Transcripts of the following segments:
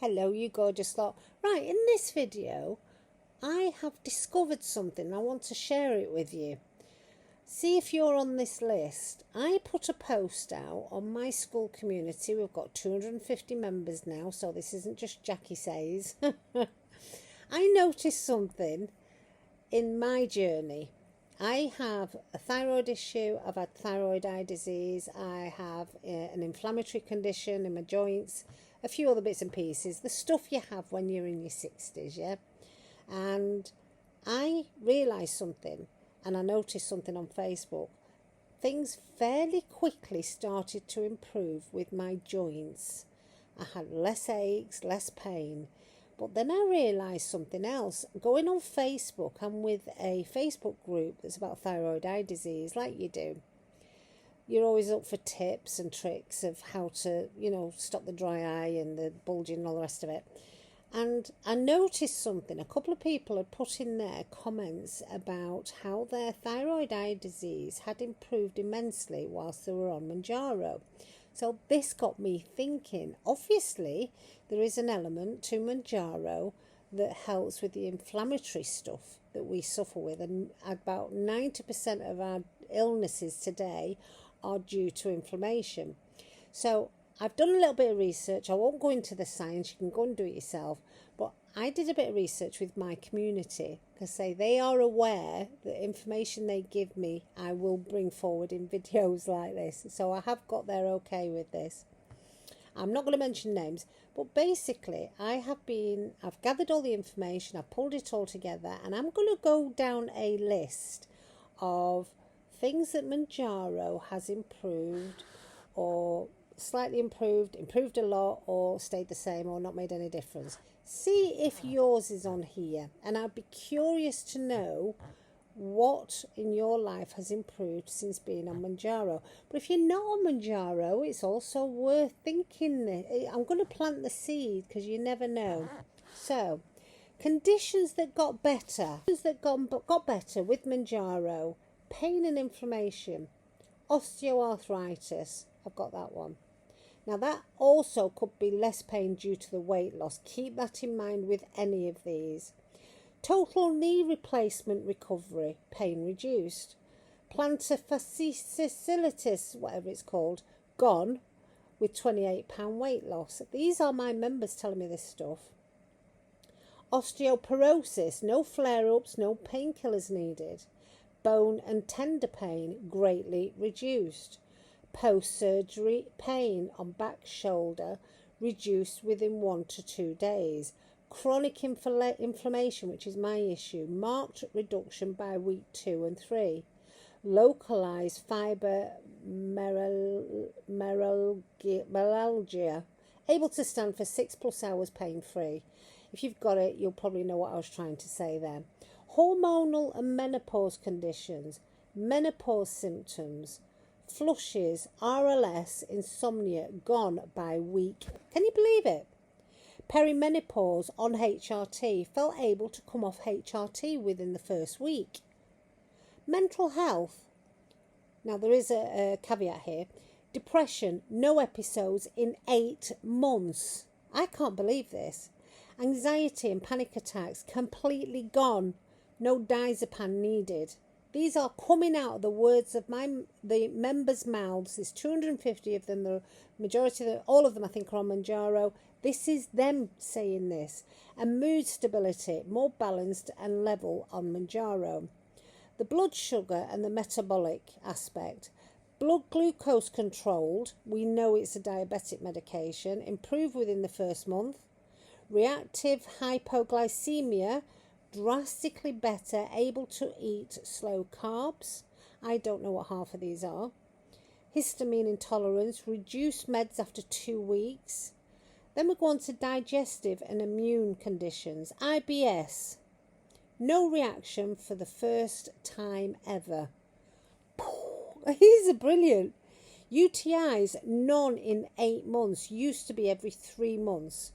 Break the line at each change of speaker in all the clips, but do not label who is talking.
Hello, you gorgeous lot. Right, in this video, I have discovered something. I want to share it with you. See if you're on this list. I put a post out on my school community. We've got 250 members now, so this isn't just Jackie says. I noticed something in my journey. I have a thyroid issue, I've had thyroid eye disease, I have an inflammatory condition in my joints, a few other bits and pieces, the stuff you have when you're in your 60s, yeah? And I realised something, and I noticed something on Facebook. Things fairly quickly started to improve with my joints. I had less aches, less pain. But then I realised something else. Going on Facebook, I'm with a Facebook group that's about thyroid eye disease, like you do. You're always up for tips and tricks of how to, stop the dry eye and the bulging and all the rest of it. And I noticed something. A couple of people had put in their comments about how their thyroid eye disease had improved immensely whilst they were on Mounjaro. So this got me thinking. Obviously, there is an element to Mounjaro that helps with the inflammatory stuff that we suffer with. And about 90% of our illnesses today are due to inflammation. So I've done a little bit of research. I won't go into the science. You can go and do it yourself. But I did a bit of research with my community because they are aware that information they give me, I will bring forward in videos like this. So I have got their okay with this. I'm not going to mention names, but basically I've gathered all the information, I've pulled it all together, and I'm going to go down a list of things that Mounjaro has improved or slightly improved a lot, or stayed the same, or not made any difference. See if yours is on here, and I'd be curious to know what in your life has improved since being on Mounjaro. But if you're not on Mounjaro, it's also worth thinking. I'm going to plant the seed because you never know. So, conditions that got better with Mounjaro: pain and inflammation, osteoarthritis. I've got that one. Now that also could be less pain due to the weight loss. Keep that in mind with any of these. Total knee replacement recovery, pain reduced. Plantar fasciitis, whatever it's called, gone with 28-pound weight loss. These are my members telling me this stuff. Osteoporosis, no flare-ups, no painkillers needed. Bone and tender pain greatly reduced. Post-surgery pain on back, shoulder reduced within 1 to 2 days. Chronic inflammation, which is my issue, marked reduction by week 2 and 3. Localized fibromyalgia, able to stand for 6+ hours pain-free. If you've got it, you'll probably know what I was trying to say there. Hormonal and menopause conditions, menopause symptoms, flushes, RLS, insomnia, gone by week. Can you believe it? Perimenopause on HRT, felt able to come off HRT within the first week. Mental health. Now there is a caveat here. Depression, no episodes in 8 months. I can't believe this. Anxiety and panic attacks completely gone. No diazepam needed. These are coming out of the words of the members' mouths. There's 250 of them. The majority of them, all of them, I think, are on Mounjaro. This is them saying this. And mood stability, more balanced and level on Mounjaro. The blood sugar and the metabolic aspect. Blood glucose controlled. We know it's a diabetic medication. Improved within the first month. Reactive hypoglycemia. Drastically better, able to eat slow carbs. I don't know what half of these are. Histamine intolerance, reduced meds after 2 weeks. Then we go on to digestive and immune conditions. IBS, no reaction for the first time ever. These are brilliant. UTIs, none in 8 months. Used to be every 3 months.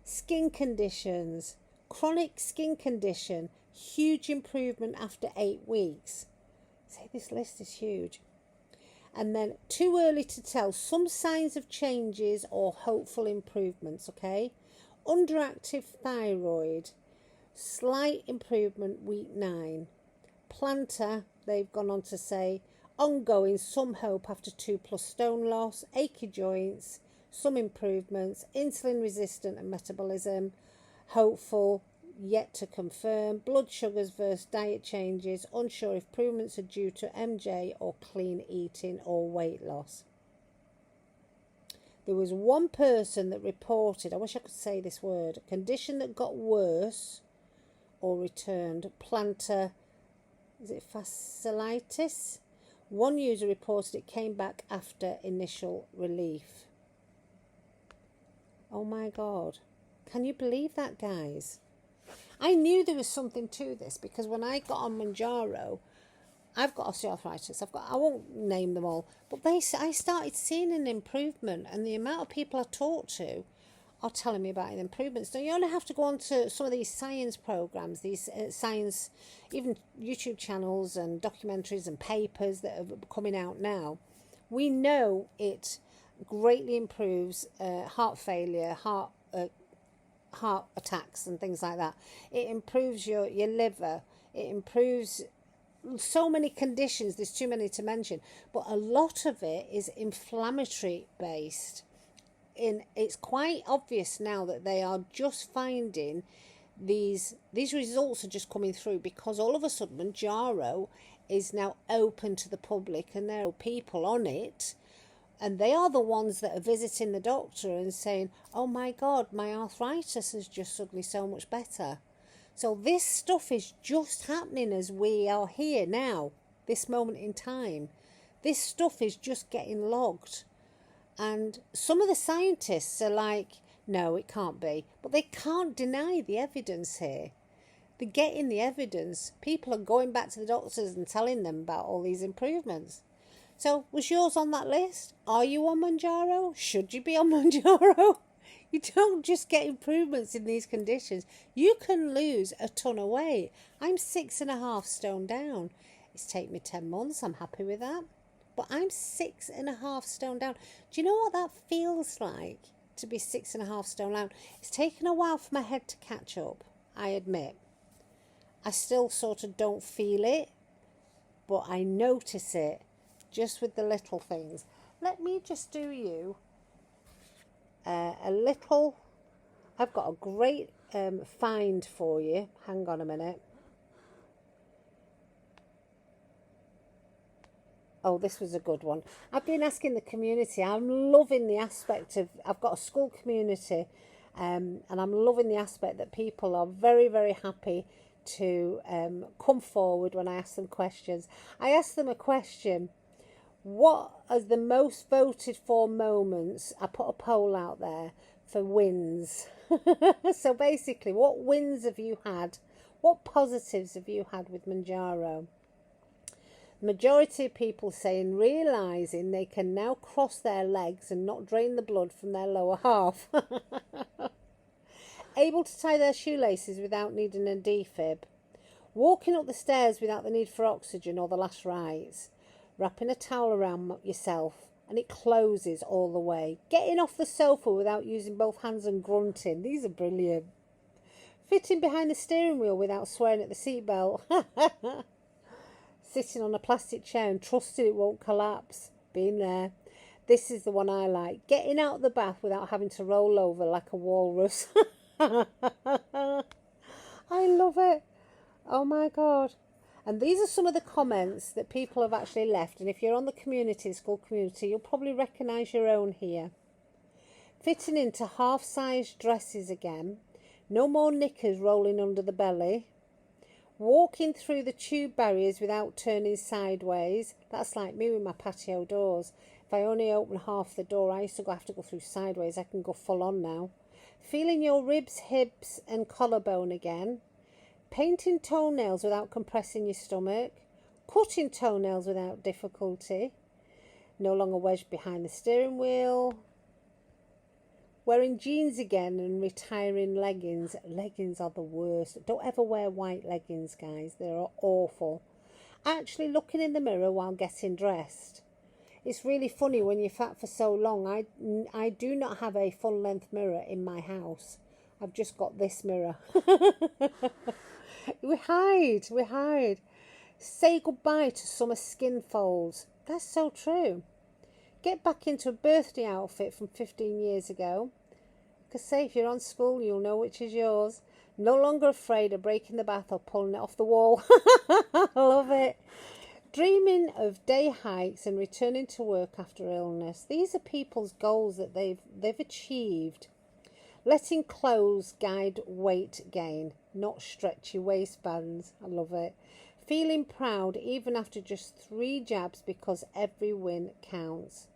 Skin conditions. Chronic skin condition, huge improvement after 8 weeks. Say this list is huge. And then too early to tell, some signs of changes or hopeful improvements, okay? underactive thyroid, slight improvement week 9. Plantar, they've gone on to say, ongoing, some hope after 2+ stone loss, achy joints, some improvements, insulin resistant and metabolism, hopeful, yet to confirm, blood sugars versus diet changes, unsure if improvements are due to MJ or clean eating or weight loss. There was one person that reported, I wish I could say this word, a condition that got worse or returned, plantar, is it fasciitis? One user reported it came back after initial relief. Oh my God. Can you believe that, guys? I knew there was something to this because when I got on Mounjaro, I've got osteoarthritis. I won't name them all, but I started seeing an improvement, and the amount of people I talk to are telling me about improvements. Now, you only have to go on to some of these science programs, these science, even YouTube channels and documentaries and papers that are coming out now. We know it greatly improves heart failure, heart attacks and things like that. It improves your liver. It improves so many conditions. There's too many to mention, but a lot of it is inflammatory based. It's quite obvious now that they are just finding these results are just coming through because all of a sudden Mounjaro is now open to the public and there are people on it, and they are the ones that are visiting the doctor and saying, oh my God, my arthritis is just suddenly so much better. So this stuff is just happening as we are here now, this moment in time. This stuff is just getting logged. And some of the scientists are like, no, it can't be. But they can't deny the evidence here. They're getting the evidence. People are going back to the doctors and telling them about all these improvements. So was yours on that list? Are you on Mounjaro? Should you be on Mounjaro? You don't just get improvements in these conditions. You can lose a ton of weight. I'm 6.5 stone down. It's taken me 10 months. I'm happy with that. But I'm 6.5 stone down. Do you know what that feels like to be 6.5 stone down? It's taken a while for my head to catch up, I admit. I still sort of don't feel it, but I notice it just with the little things. Let me just do you a little. I've got a great find for you. Hang on a minute. Oh, this was a good one. I've been asking the community. I'm loving the aspect of, I've got a school community, and I'm loving the aspect that people are very, very happy to come forward when I ask them questions. I asked them a question. What are the most voted for moments? I put a poll out there for wins. So basically, what wins have you had? What positives have you had with Mounjaro? The majority of people saying realising they can now cross their legs and not drain the blood from their lower half. Able to tie their shoelaces without needing a defib. Walking up the stairs without the need for oxygen or the last rites. Wrapping a towel around yourself and it closes all the way. Getting off the sofa without using both hands and grunting. These are brilliant. Fitting behind the steering wheel without swearing at the seatbelt. Sitting on a plastic chair and trusting it won't collapse. Been there. This is the one I like. Getting out of the bath without having to roll over like a walrus. I love it. Oh my God. And these are some of the comments that people have actually left. And if you're on the community, the school community, you'll probably recognise your own here. Fitting into half-sized dresses again. No more knickers rolling under the belly. Walking through the tube barriers without turning sideways. That's like me with my patio doors. If I only open half the door, I used to have to go through sideways. I can go full on now. Feeling your ribs, hips and collarbone again. Painting toenails without compressing your stomach. Cutting toenails without difficulty. No longer wedged behind the steering wheel. Wearing jeans again and retiring leggings. Leggings are the worst. Don't ever wear white leggings, guys. They're awful. Actually looking in the mirror while getting dressed. It's really funny when you're fat for so long. I do not have a full length mirror in my house. I've just got this mirror. We hide. Say goodbye to summer skin folds. That's so true. Get back into a birthday outfit from 15 years ago. Because say if you're on school, you'll know which is yours. No longer afraid of breaking the bath or pulling it off the wall. I love it. Dreaming of day hikes and returning to work after illness. These are people's goals that they've achieved. Letting clothes guide weight gain, not stretchy waistbands. I love it. Feeling proud even after just 3 jabs because every win counts.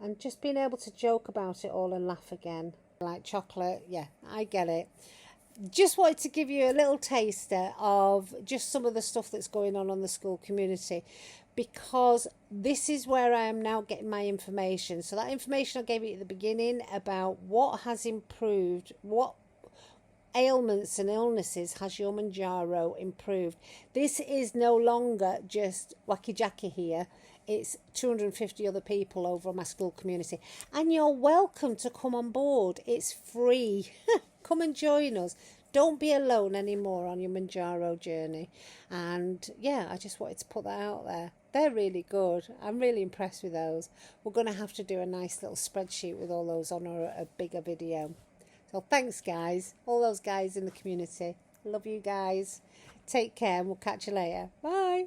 And just being able to joke about it all and laugh again. Like chocolate, yeah, I get it. Just wanted to give you a little taster of just some of the stuff that's going on the school community, because this is where I am now getting my information. So that information I gave you at the beginning about what has improved, what ailments and illnesses has your Mounjaro improved. This is no longer just wacky Jackie here. It's 250 other people over my school community. And you're welcome to come on board. It's free. Come and join us. Don't be alone anymore on your Mounjaro journey. And yeah, I just wanted to put that out there. They're really good. I'm really impressed with those. We're going to have to do a nice little spreadsheet with all those on a bigger video. So thanks, guys. All those guys in the community. Love you guys. Take care and we'll catch you later. Bye.